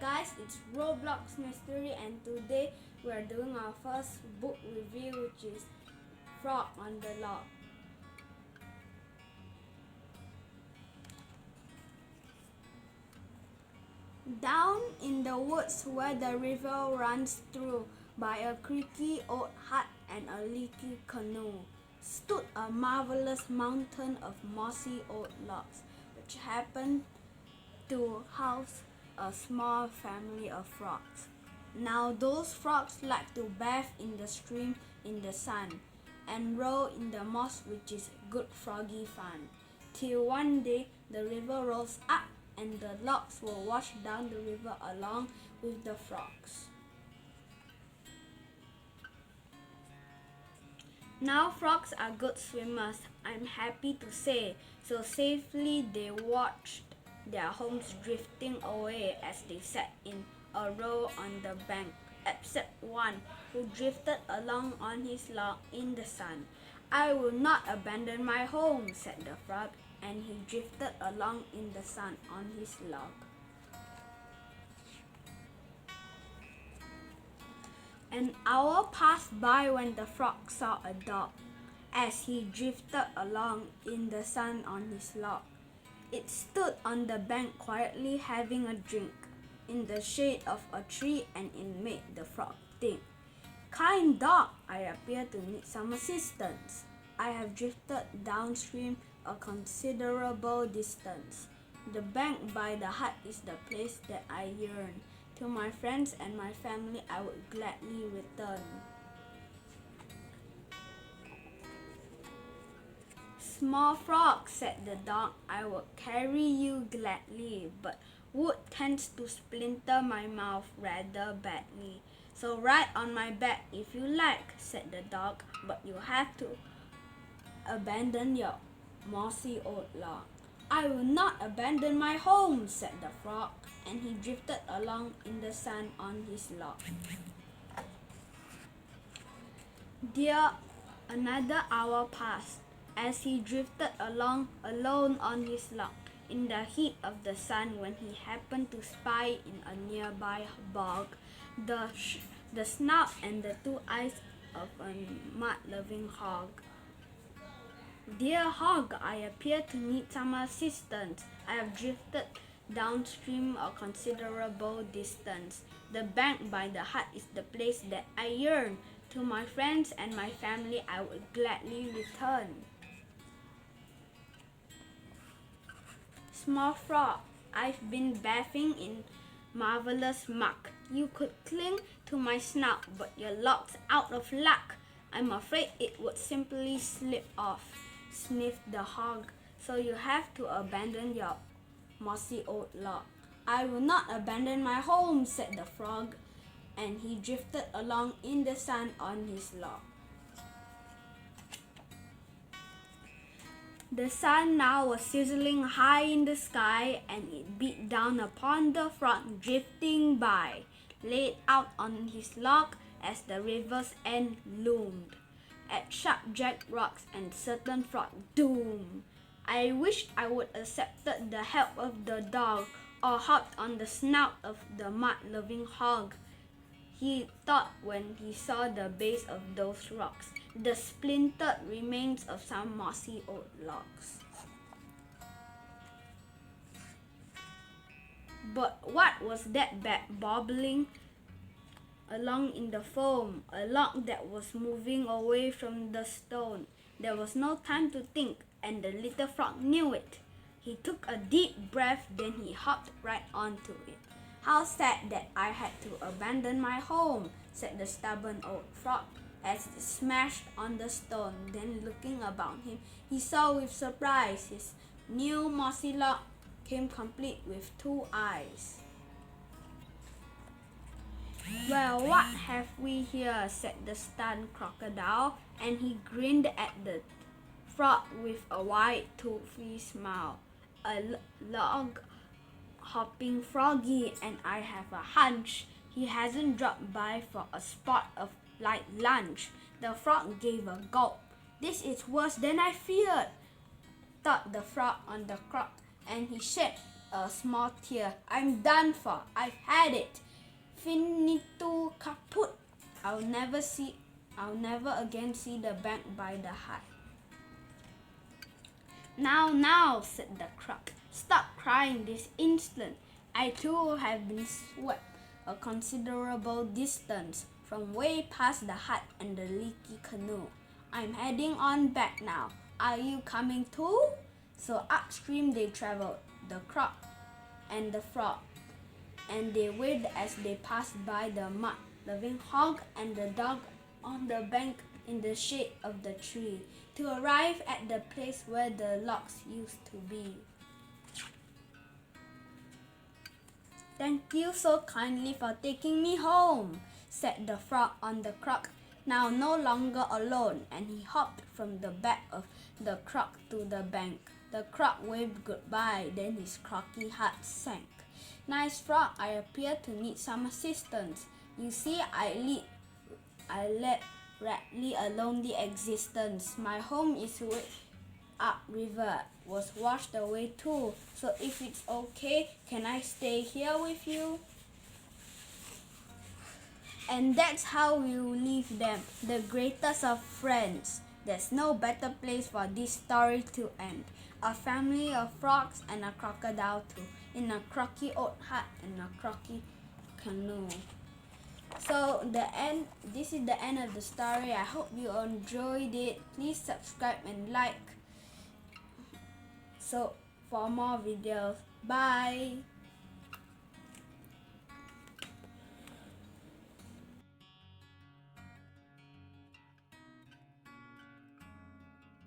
guys, it's RobloxMystery and today we are doing our first book review, which is Frog on the Log. Down in the woods where the river runs through, by a creaky old hut and a leaky canoe, stood a marvelous mountain of mossy old logs, which happened to house a small family of frogs. Now those frogs like to bathe in the stream in the sun and roll in the moss, which is good froggy fun, till one day the river rolls up and the logs will wash down the river along with the frogs. Now frogs are good swimmers, I'm happy to say, so safely they watched their homes drifting away as they sat in a row on the bank, except one who drifted along on his log in the sun. I will not abandon my home, said the frog, and he drifted along in the sun on his log. An hour passed by when the frog saw a dog as he drifted along in the sun on his log. It stood on the bank quietly having a drink in the shade of a tree, and it made the frog think, "Kind dog, I appear to need some assistance. I have drifted downstream a considerable distance. The bank by the hut is the place that I yearn. To my friends and my family I would gladly return." "Small frog," said the dog, "I will carry you gladly, but wood tends to splinter my mouth rather badly. So ride on my back if you like," said the dog, "but you have to abandon your mossy old log." "I will not abandon my home," said the frog, and he drifted along in the sun on his log. Another hour passed as he drifted along alone on his log in the heat of the sun, when he happened to spy in a nearby bog the snout and the two eyes of a mud-loving hog. "Dear hog, I appear to need some assistance. I have drifted downstream a considerable distance. The bank by the hut is the place that I yearn. To my friends and my family I would gladly return." "Small frog, I've been bathing in marvelous muck. You could cling to my snout, but your log's out of luck. I'm afraid it would simply slip off," sniffed the hog, "so you have to abandon your mossy old log." "I will not abandon my home," said the frog, and he drifted along in the sun on his log. The sun now was sizzling high in the sky, and it beat down upon the frog drifting by, laid out on his log as the river's end loomed at sharp jagged rocks and certain frog doom. I wished I would accepted the help of the dog, or hopped on the snout of the mud-loving hog, he thought when he saw the base of those rocks, the splintered remains of some mossy old logs. But what was that bobbling along in the foam? A log that was moving away from the stone. There was no time to think, and the little frog knew it. He took a deep breath, then he hopped right onto it. "How sad that I had to abandon my home," said the stubborn old frog as it smashed on the stone. Then looking about him, he saw with surprise his new mossy log came complete with two eyes. "Well, what have we here?" said the stunned crocodile, and he grinned at the frog with a wide toothy smile. "A log hopping froggy, and I have a hunch he hasn't dropped by for a spot of light lunch." The frog gave a gulp. "This is worse than I feared," thought the frog on the crock, and he shed a small tear. I'm done for. I've had it. Finito caput. I'll never again see the bank by the hut. Now, said the croc. Stop crying this instant. I too have been swept a considerable distance from way past the hut and the leaky canoe. I'm heading on back now. Are you coming too? So upstream they traveled, the croc and the frog, and they waved as they passed by the mud-loving hog and the dog on the bank in the shade of the tree, to arrive at the place where the logs used to be. Thank you so kindly for taking me home, said the frog on the croc, now no longer alone, and he hopped from the back of the croc to the bank. The croc waved goodbye, then his croaky heart sank. Nice frog, I appear to need some assistance. You see, I led radly a lonely existence. My home is way upriver, was washed away too. So if it's okay, can I stay here with you? And that's how we'll leave them, the greatest of friends. There's no better place for this story to end. A family of frogs and a crocodile too, in a croaky old hut and a croaky canoe. So this is the end of the story. I hope you enjoyed it. Please subscribe and like so for more videos. Bye.